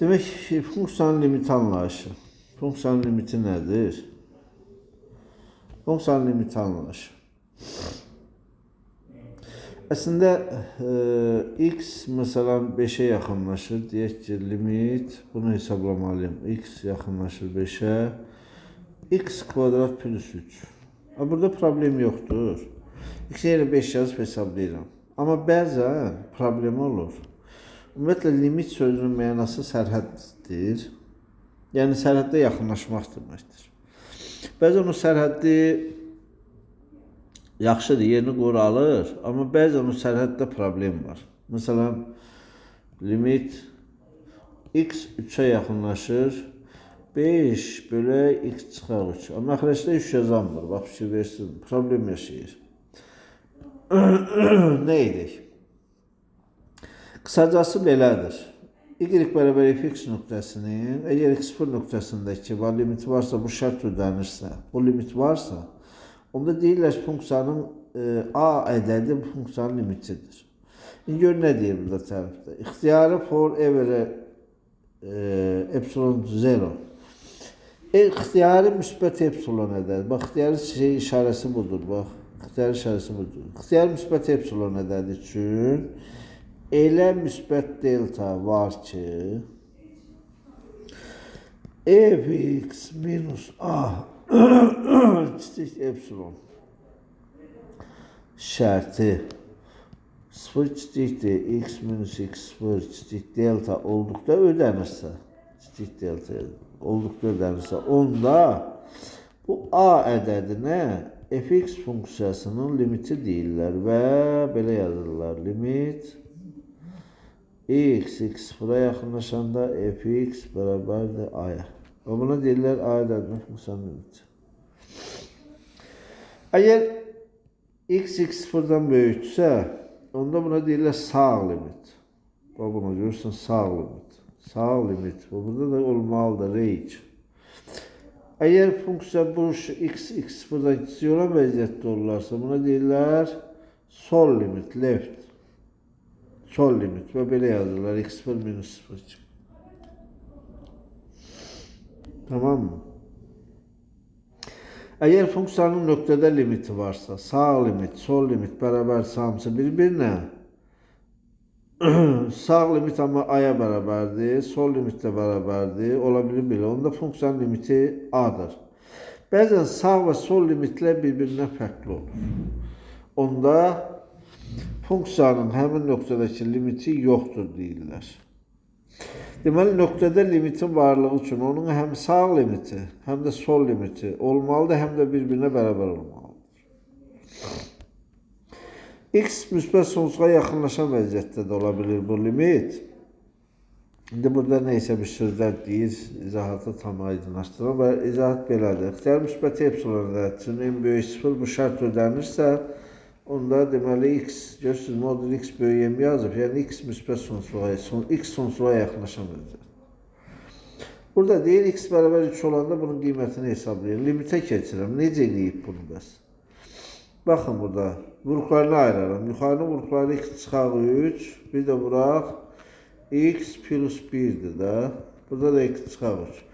Demek funksiyanın limiti anlayışı. Funksiyanın limiti nedir? Funksiyanın limiti anlayışı. Aslında x mesela 5'e yakınlaşır. Deyək ki, limit, bunu hesablamalıyım. X yakınlaşır 5'e. X kvadrat plus 3. Burada problem yoktur. X yerine 5 yazıp hesablayıram. Amma bəzən problem olur. Ümumiyyətlə, limit sözünün mənası sərhəddir. Yəni, sərhəddə yaxınlaşmaq deməkdir. Bəzən o sərhəddi yaxşıdır, yerini qoru alır. Amma bəzən o sərhəddə problem var. Məsələn, limit x 3'e yaxınlaşır. 5 bölü x çıxar 3. Amma məxrəcdə 3 yazanmır. Bax, fikir versin. Problem yaşayır. Ne edik? Kısacası belədir. Y bərabər fx nöqtəsinin, əgər x0 nöqtəsindəki var limiti varsa, bu şərt ödənirsə, bu limit varsa, onda deyirlər ki, funksiyanın a ədədi bu funksiyanın limitidir. İndi gör nə deyir burada tərəfdə? İxtiyarı for ever epsilon 0. İxtiyarı müsbət epsilon ədədi. Bax, ixtiyarı işarəsi budur, bax. İxtiyar işarəsi budur. İxtiyar müsbət epsilon ədədi üçün elə müsbət delta var ki, fx minus a kiçik epsilon şərti 0 kiçikdir, x minus x0 kiçik delta olduqda ödənirsə, kiçik delta olduqda ödənirsə, onda bu a ədədinə fx funksiyasının limiti deyirlər və belə yazırlar. Limit x x0'a yaxınlaşanda fx bərabərdir a-ya. Və buna deyirlər a ədədinin funksiyanın limiti. Əgər x x0'dan böyüksə, onda buna deyirlər sağ limit. Və buna görürsən sağ limit. Sağ limit. Və burada da olmalıdır range. Əgər funksiya bu x x0'dan kiçik olan vəziyyətdə olurlarsa, buna deyirlər sol limit, left. Sol limit və belə yazırlar x0 minus 0 kimi. Tamam mı? Əgər funksiyanın nöqtədə limiti varsa, sağ limit, sol limit bərabərsə hamısı bir-birinə, sağ limit amma a-ya bərabərdir, sol limit də bərabərdir, ola bilir belə. Onda funksiyanın limiti a-dır. Bəzən sağ və sol limitlər bir-birindən fərqli olur. Onda funksiyanın həmin nöqtədəki limiti yoxdur deyirlər. Deməli, nöqtədə limitin varlığı üçün onun həm sağ limiti, həm də sol limiti olmalıdır, həm də bir-birinə bərabər olmalıdır. X müsbət sonsuza yaxınlaşan vəziyyətdə də ola bilir bu limit. İndi burada neysə bir sözlər deyir, izahatı tam aydınlaşdırır və izahat belədir. İxtiyar müsbət epsilon ədədinin en böyük 0 bu şərt ödənirsə, onda deməli x, görürsünüz, modul x böyük M yazıb, yəni x müsbət sonsuza, x sonsuza yaxınlaşan vəziyyət. Burada deyir, x bərabər 3 olanda bunun qiymətini hesablayır. Limitə keçirəm. Necə eləyib bunu bəs? Baxın burada, vurqlarını ayırarım. Yuxarının vurqları x çıxaq 3, bir də vuraq x plus 1'dir də. Burada da x çıxaq 3.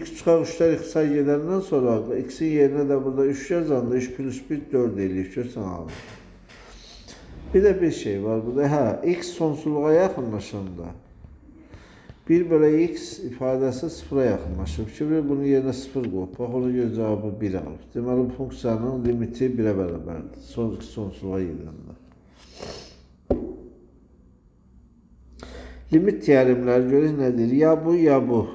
X çıxaq 3'lər ixtisar gedəndən sonra x'in yerinə də burada 3 yazanda 3 plus 1 4 eləyib. Görsən alın. Bir də bir şey var burada. X sonsuzluğa yaxınlaşanda 1 bölü x ifadəsi 0'a yaxınlaşıb. Şimdi bunun yerinə 0 qoyub. Bax, ona göre cevabı 1 alıb. Deməli, funksiyanın limiti 1'ə bərabərdir. Sonsuzluğa gedəndə. Limit teoremləri görək nədir? Ya bu, ya bu.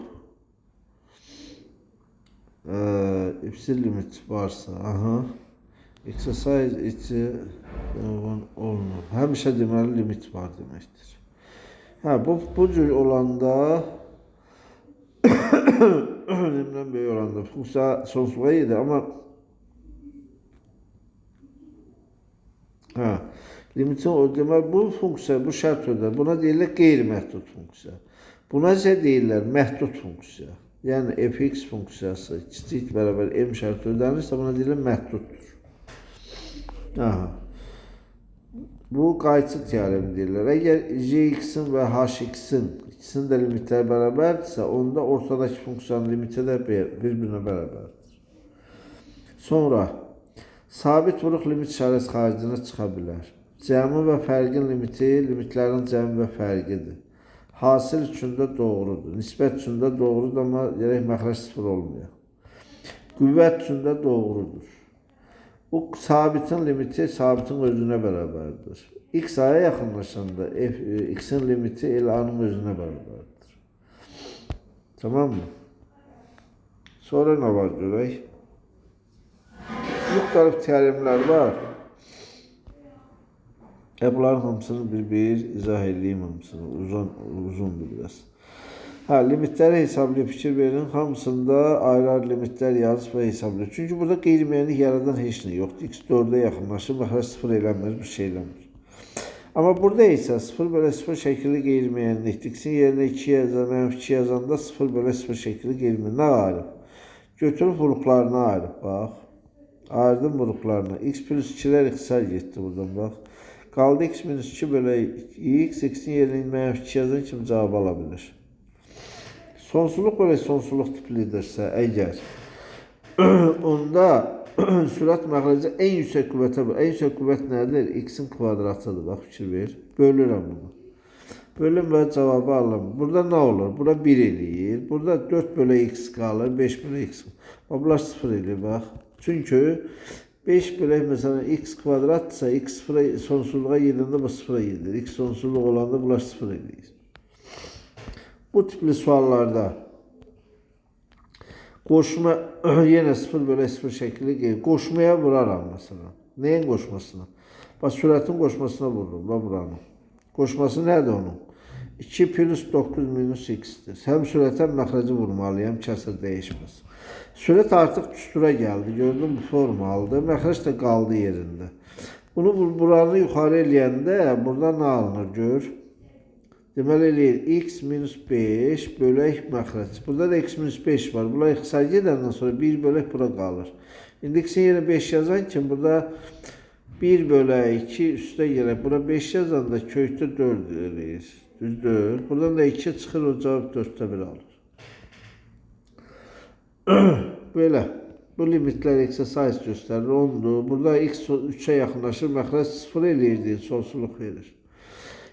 İpsil limit varsa, exercise içi olmur. Həmişə deməli limit var deməkdir. Bu cür olanda önümdən böyük olanda funksiya sonsuzluğa gedir, amma limitin o deməli bu funksiya, bu şərt ödər. Buna deyirlər qeyri-məhdud funksiya. Buna isə deyirlər məhdud funksiya. Yəni fx funksiyası kiçik bərabər m şərti ödənirsə, buna deyirlər məhduddur. Bu qayçı teoremi deyirlər. Əgər Jx'in və Hx'in ikisinin də limitləri bərabərdirsə, onda ortadakı funksiyanın limiti də bir-birinə bərabərdir. Sonra sabit vuruq limit işarəsi xaricinə çıxa bilər. Cəmi və fərqin limiti limitlərin cəmi və fərqidir. Hasil üçün də doğrudur. Nisbət üçün də doğrudur, amma gərək məxrəc sıfır olmuyor. Qüvvət üçün də doğrudur. Bu sabitin limiti sabitin özünə bərabərdir. X a'ya yaxınlaşanda x'in limiti el a'nın özünə bərabərdir. Tamam mı? Sonra nə var görək? Müxtəlif teoremlər var. Bunların hamısını bir izah edeyim hamısını. Uzundur biraz. Limitləri hesablayıb fikir verin. Hamısında ayrı-ayrı limitlər yazıb və hesablayın. Çünki burada qeyri-müəyyənlik yaradan heç nə yoxdur. X 4'e yaxınlaşır, məxrəc 0 eləmir, bir şey eləmir. Amma burada isə 0/0 şəkilli qeyri-müəyyənlikdir. X'in yerinə 2 yazan, 2 yazanda 0/0 şəkilli qeyri-müəyyənlik. Nə ayırıb? Götürüb vuruqlarına ayırıb, bax. Ayırdım vuruqlarına. X plus 2'lər ixtisar getdi buradan, bax. Qaldı x minus 2 bölü x. X'in yerinə 2 yazan kimi cavab ala bilir. Sonsuzluq böyle sonsuzluq tiplidirsə, əgər onda sürət məxrəci en yüksək qüvvətə bölür. En yüksək qüvvət nədir? X'in kvadratıdır. Bax, fikir ver. Bölürəm bunu. Bölüm və cavabı alıram. Burada nə olur? Burada 1 eləyir. Burada 4 bölü x qalır. 5 bölü x. Bunlar 0 eləyir, bax. Çünki 5 bölü mesela x kvadratsa x sonsuzluğa gedəndə bu 0'a gedir. X sonsuzluq olanda bunlar 0 eləyir. Bu tipli suallarda qoşma yenə 0/0 şəkilli gelir. Qoşmaya vuraram mesela. Neyin qoşmasına? Bax, sürətin qoşmasına vururum. Bax, buranın. Qoşması nədir onun? 2 plus 9 minus x'dir. Həm sürətə məxrəci vurmalıyam, kəsir dəyişməz. Sürət artıq düstura gəldi. Gördün, bu formalıdır. Məxrəc də qaldı yerində. Bunu buranı yuxarı eləyəndə burada nə alınır? Gör. Deməli eləyir x minus 5 bölək məxrəc. Burada da x minus 5 var. Bunlar ixtisar gedəndən sonra 1 bölək bura qalır. İndi x'in yerine 5 yazan kimi burada 1 bölək 2 üstə gələk. Bura 5 yazanda kökdə 4 eləyir. Düzdür. Buradan da 2 çıxır, o cavab 4'te 1 alır. Böyle. Bu limitlər exercise göstərir. 10'dur. Burada x 3'e yaxınlaşır. Məxrəc 0 eləyir, sonsuzluq verir.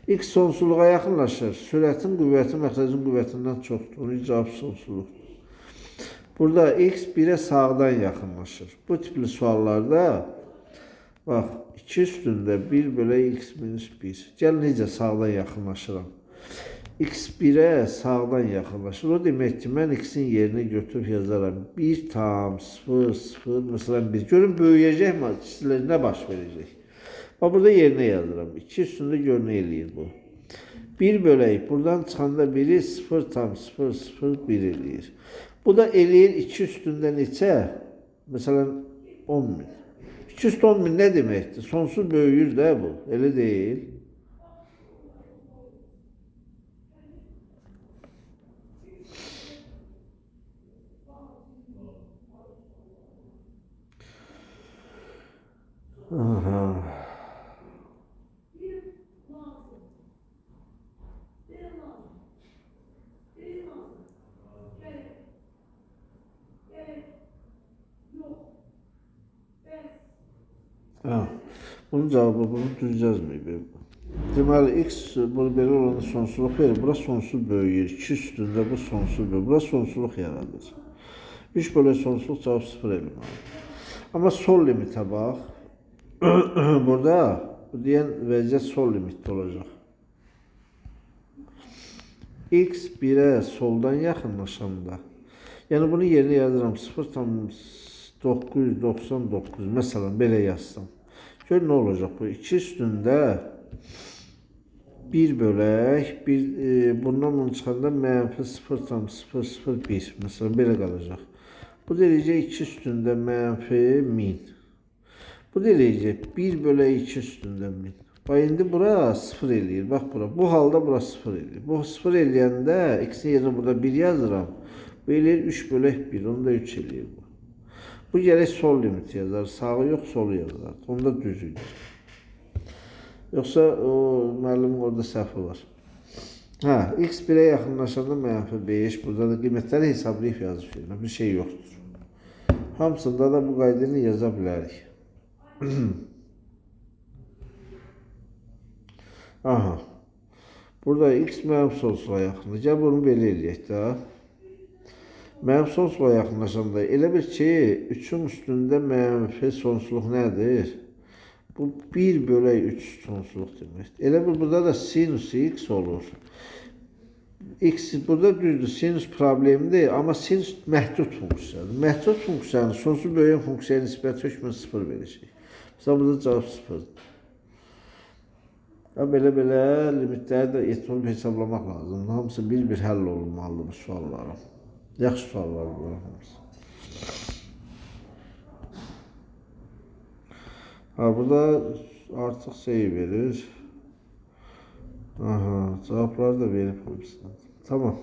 X sonsuzluğa yaxınlaşır. Sürətin qüvvəti məxrəcin qüvvətindən çoxdur. Onun cavab sonsuzluqdur. Burada x 1'e sağdan yaxınlaşır. Bu tipli suallarda bax, 2 üstündə 1 bölü x minus 1. Gəl necə sağdan yaxınlaşıram. X 1'e sağdan yaxınlaşır. O demək ki, mən x'in yerini götürüb yazaram. 1 tam 0 0 mesela 1. Görün böyüyəcək mi? Nə baş verəcək? Bax, burada yerinə yazıram. 2 üstündə gör nə eləyir bu. 1 bölək. Buradan çıxanda biri 0 tam 0 0 1 eləyir. Bu da eləyir 2 üstündə neçə? Məsələn 10.000. 2 üstü 10.000 nə deməkdir? Sonsuz böyüyür də bu. Elə deyil. Aha. Bunun cevabı bunu düz yazmayıb. Deməli x belə olanda sonsuzluq verir. Bura sonsuz böyüyür. 2 üstündə bu sonsuz böyüyür. Bura sonsuzluq yaradır. 3 bölü sonsuzluq cavab 0 eləyir. Amma sol limitə bax. Burada bu deyən vəziyyət sol limitdə olacaq. X 1'e soldan yaxınlaşanda. Yəni bunu yerinə yazıram. 0,999 məsələn belə yazsam. Gör nə olacaq bu? 2 üstündə 1 bölək, bundan bunu çıxanda mənfi 0,001 məsələn belə qalacaq. Bu deyəcək 2 üstündə mənfi 1000. Bu deyəcək 1 bölək 2 üstündə 1000. Bax, indi bura 0 eləyir. Bax bura. Bu halda bura 0 eləyir. Bu 0 eləyəndə x'in yerinə burada 1 yazıram. Bu eləyir 3 bölək 1. Onu da 3 eləyir bu. Bu gərək sol limiti yazar. Sağı yox, solu yazar. Onda düz idi. Yoxsa o müəllimin orada səhvi var. Hə, x 1-ə yaxınlaşanda -5. Burada da qiymətləri hesablayıb yazıb. Bir şey yoxdur. Hamısında da bu qayda ilə yaza bilərik. Aha. Burada x mənim sonsuzluğa yaxındır. Gəl bunu belə eləyək də. Mənim sonsuzluğa yaxınlaşanda elə bir ki, 3-ün üstündə mənfi sonsuzluq nədir? Bu 1 bölək 3 sonsuzluq deməkdir. Elə bir burada da sinus x olur. X burada düzdür, sinus problemdir, amma sinus məhdud funksiyadır. Məhdud funksiyanın sonsuz böyüyən funksiyaya nisbət hökmən 0 verəcək. Mesela burada cavab 0'dır. Belə limitləri də etməlib hesablamaq lazımdır. Hamısı bir həll olunmalıdır bu sualların. Yaxşı suallar bunlar hamısı. Burada artıq şey verir. Aha, cevapları da verip hamısına. Tamam.